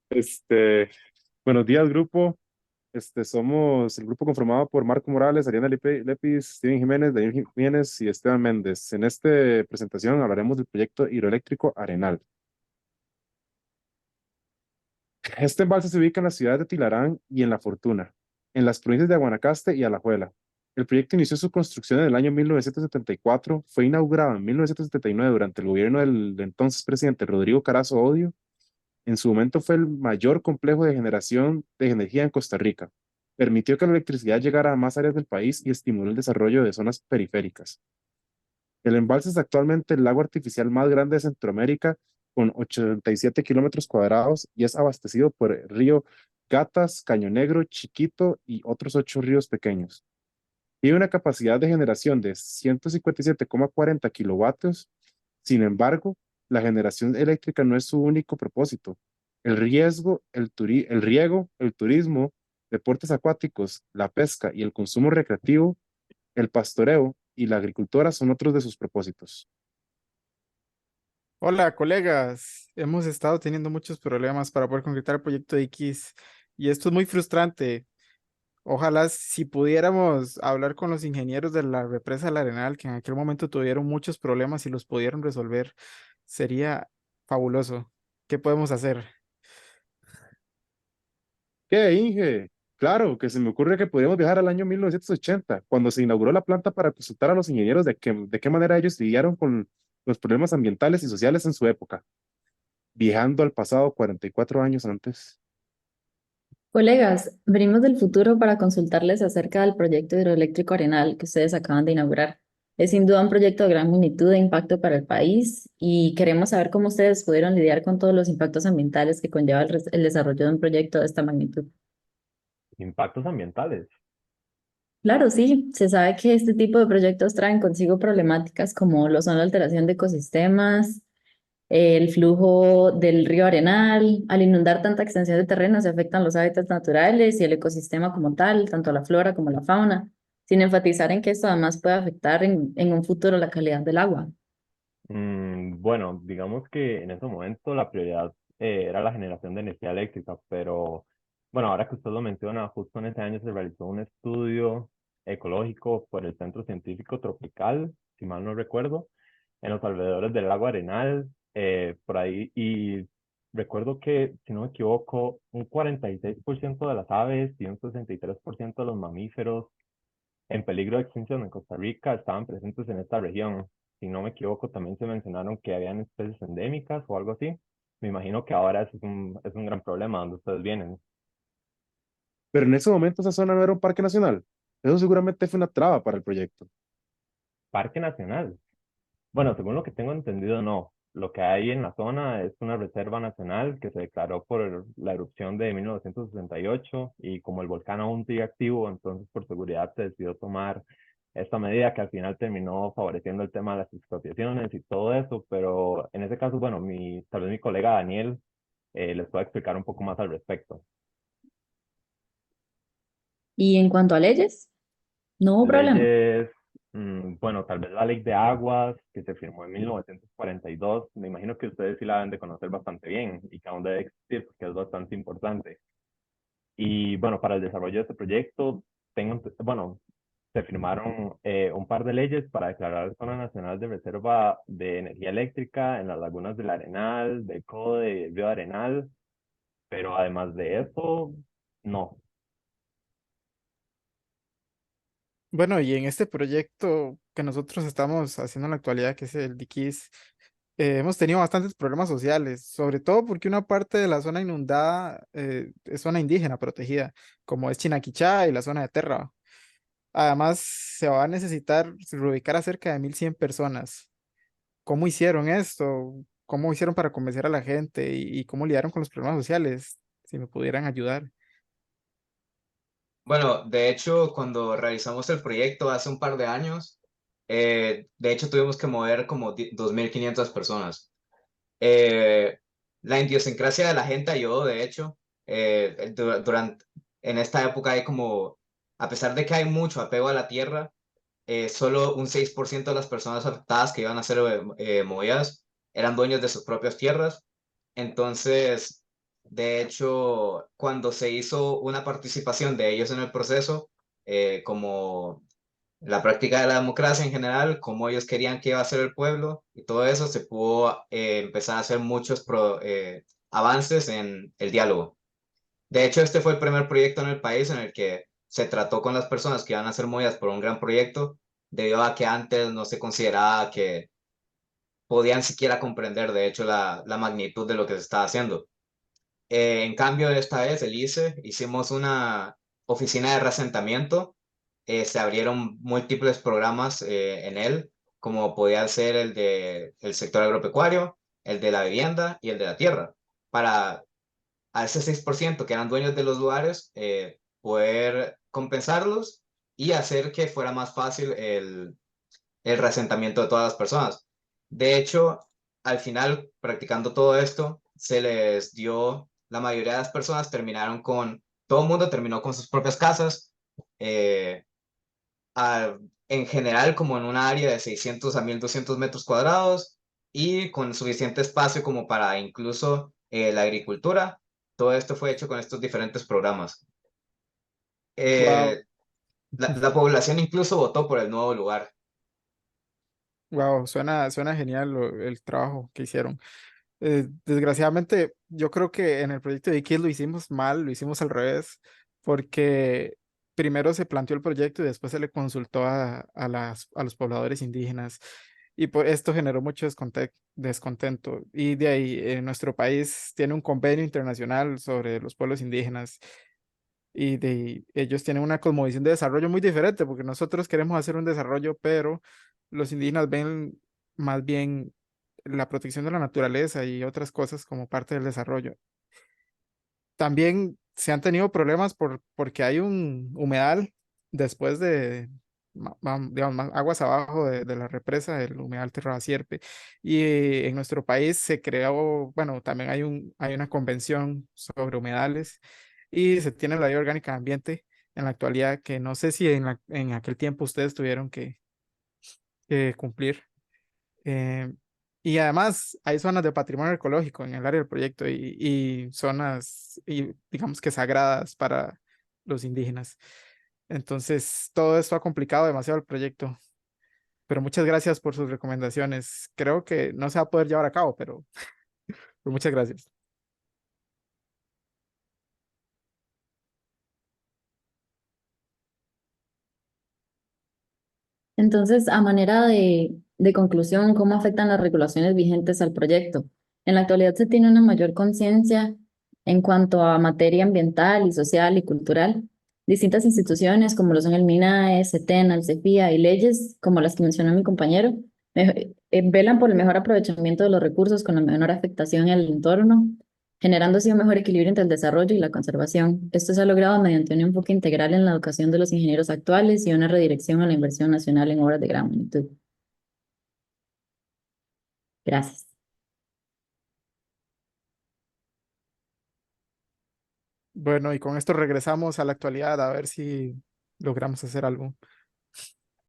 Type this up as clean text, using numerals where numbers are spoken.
Este, Buenos días, grupo. Somos el grupo conformado por Marco Morales, Ariana Lepis, Steven Jiménez, Daniel Jiménez y Esteban Méndez. En esta presentación hablaremos del proyecto hidroeléctrico Arenal. Este embalse se ubica en la ciudad de Tilarán y en La Fortuna, en las provincias de Guanacaste y Alajuela. El proyecto inició su construcción en el año 1974, fue inaugurado en 1979 durante el gobierno del entonces presidente Rodrigo Carazo Odio. En su momento fue el mayor complejo de generación de energía en Costa Rica. Permitió que la electricidad llegara a más áreas del país y estimuló el desarrollo de zonas periféricas. El embalse es actualmente el lago artificial más grande de Centroamérica, con 87 kilómetros cuadrados y es abastecido por el río Gatas, Caño Negro, Chiquito y otros 8 ríos pequeños. Tiene una capacidad de generación de 157,40 kilovatios. Sin embargo, la generación eléctrica no es su único propósito. El riego, el turismo, deportes acuáticos, la pesca y el consumo recreativo, el pastoreo y la agricultura son otros de sus propósitos. Hola, colegas. Hemos estado teniendo muchos problemas para poder concretar el proyecto X y esto es muy frustrante. Ojalá si pudiéramos hablar con los ingenieros de la represa La Arenal, que en aquel momento tuvieron muchos problemas y los pudieron resolver, sería fabuloso. ¿Qué podemos hacer? ¿Qué, Inge? Claro, que se me ocurre que podríamos viajar al año 1980, cuando se inauguró la planta para consultar a los ingenieros de qué manera ellos lidiaron con los problemas ambientales y sociales en su época, viajando al pasado 44 años antes. Colegas, venimos del futuro para consultarles acerca del proyecto hidroeléctrico Arenal que ustedes acaban de inaugurar. Es sin duda un proyecto de gran magnitud e impacto para el país y queremos saber cómo ustedes pudieron lidiar con todos los impactos ambientales que conlleva el desarrollo de un proyecto de esta magnitud. Impactos ambientales. Claro, sí, se sabe que este tipo de proyectos traen consigo problemáticas como lo son la alteración de ecosistemas, el flujo del río Arenal. Al inundar tanta extensión de terreno se afectan los hábitats naturales y el ecosistema como tal, tanto la flora como la fauna, sin enfatizar en que esto además puede afectar en un futuro la calidad del agua. Bueno, digamos que en ese momento la prioridad era la generación de energía eléctrica, pero bueno, ahora que usted lo menciona, justo en ese año se realizó un estudio ecológico por el Centro Científico Tropical, si mal no recuerdo, en los alrededores del lago Arenal, por ahí, y recuerdo que, si no me equivoco, un 46% de las aves y un 63% de los mamíferos en peligro de extinción en Costa Rica estaban presentes en esta región. Si no me equivoco, también se mencionaron que habían especies endémicas o algo así. Me imagino que ahora eso es un gran problema donde ustedes vienen. Pero en ese momento esa zona no era un parque nacional. Eso seguramente fue una traba para el proyecto. Parque Nacional. Bueno, según lo que tengo entendido, no. Lo que hay en la zona es una reserva nacional que se declaró por la erupción de 1968 y como el volcán aún sigue activo, entonces por seguridad se decidió tomar esta medida que al final terminó favoreciendo el tema de las expropiaciones y todo eso, pero en ese caso, bueno, tal vez mi colega Daniel les pueda explicar un poco más al respecto. Y en cuanto a leyes, no hubo problema. Leyes, bueno, tal vez la ley de aguas que se firmó en 1942, me imagino que ustedes sí la deben de conocer bastante bien y que aún debe existir porque es bastante importante. Y bueno, para el desarrollo de este proyecto, bueno, se firmaron un par de leyes para declarar zona nacional de reserva de energía eléctrica en las lagunas del Arenal, del Codo de Río Arenal, pero además de eso, no. Bueno, y en este proyecto que nosotros estamos haciendo en la actualidad, que es el DIQIS, hemos tenido bastantes problemas sociales, sobre todo porque una parte de la zona inundada es zona indígena protegida, como es Chinaquichá y la zona de Terra. Además, se va a necesitar reubicar a cerca de 1.100 personas. ¿Cómo hicieron esto? ¿Cómo hicieron para convencer a la gente? ¿Y cómo lidiaron con los problemas sociales? Si me pudieran ayudar. Bueno, de hecho, cuando realizamos el proyecto hace un par de años, de hecho tuvimos que mover como 2.500 personas. Eh, la idiosincrasia de la gente ayudó, de hecho. Durante, en esta época hay como, a pesar de que hay mucho apego a la tierra, solo un 6% de las personas afectadas que iban a ser movidas eran dueños de sus propias tierras. Entonces, De hecho, cuando se hizo una participación de ellos en el proceso, como la práctica de la democracia en general, cómo ellos querían que iba a ser el pueblo y todo eso, se pudo empezar a hacer muchos avances en el diálogo. De hecho, este fue el primer proyecto en el país en el que se trató con las personas que iban a ser movidas por un gran proyecto, debido a que antes no se consideraba que podían siquiera comprender, de hecho, la magnitud de lo que se estaba haciendo. En cambio, esta vez el ICE hicimos una oficina de reasentamiento. Se abrieron múltiples programas en él, como podía ser el de el sector agropecuario, el de la vivienda y el de la tierra, para a ese 6% que eran dueños de los lugares, poder compensarlos y hacer que fuera más fácil el reasentamiento de todas las personas. De hecho, al final, practicando todo esto, se les dio, la mayoría de las personas terminaron todo el mundo terminó con sus propias casas, eh, en general como en un área de 600 a 1200 metros cuadrados y con suficiente espacio como para incluso la agricultura. Todo esto fue hecho con estos diferentes programas. Wow, La población incluso votó por el nuevo lugar. wow, suena genial el trabajo que hicieron. Desgraciadamente, yo creo que en el proyecto de X lo hicimos mal, lo hicimos al revés, porque primero se planteó el proyecto y después se le consultó a los pobladores indígenas. Y esto generó mucho descontento. Y de ahí, nuestro país tiene un convenio internacional sobre los pueblos indígenas y ellos tienen una cosmovisión de desarrollo muy diferente, porque nosotros queremos hacer un desarrollo, pero los indígenas ven más bien la protección de la naturaleza y otras cosas como parte del desarrollo. También se han tenido problemas porque hay un humedal después de, digamos, más aguas abajo de la represa, el humedal Terra Sierpe. Y en nuestro país se creó, bueno, también hay una convención sobre humedales y se tiene la ley orgánica de ambiente en la actualidad que no sé si en aquel tiempo ustedes tuvieron que cumplir. Eh, y además hay zonas de patrimonio ecológico en el área del proyecto y zonas, y digamos que sagradas para los indígenas. Entonces, todo esto ha complicado demasiado el proyecto. Pero muchas gracias por sus recomendaciones. Creo que no se va a poder llevar a cabo, pero muchas gracias. Entonces, a manera de conclusión, ¿cómo afectan las regulaciones vigentes al proyecto? En la actualidad se tiene una mayor conciencia en cuanto a materia ambiental y social y cultural. Distintas instituciones como lo son el MINAE, CETENA, el CEPIA y leyes como las que mencionó mi compañero, velan por el mejor aprovechamiento de los recursos con la menor afectación en el entorno, generando así un mejor equilibrio entre el desarrollo y la conservación. Esto se ha logrado mediante un enfoque integral en la educación de los ingenieros actuales y una redirección a la inversión nacional en obras de gran magnitud. Gracias. Bueno, y con esto regresamos a la actualidad a ver si logramos hacer algo.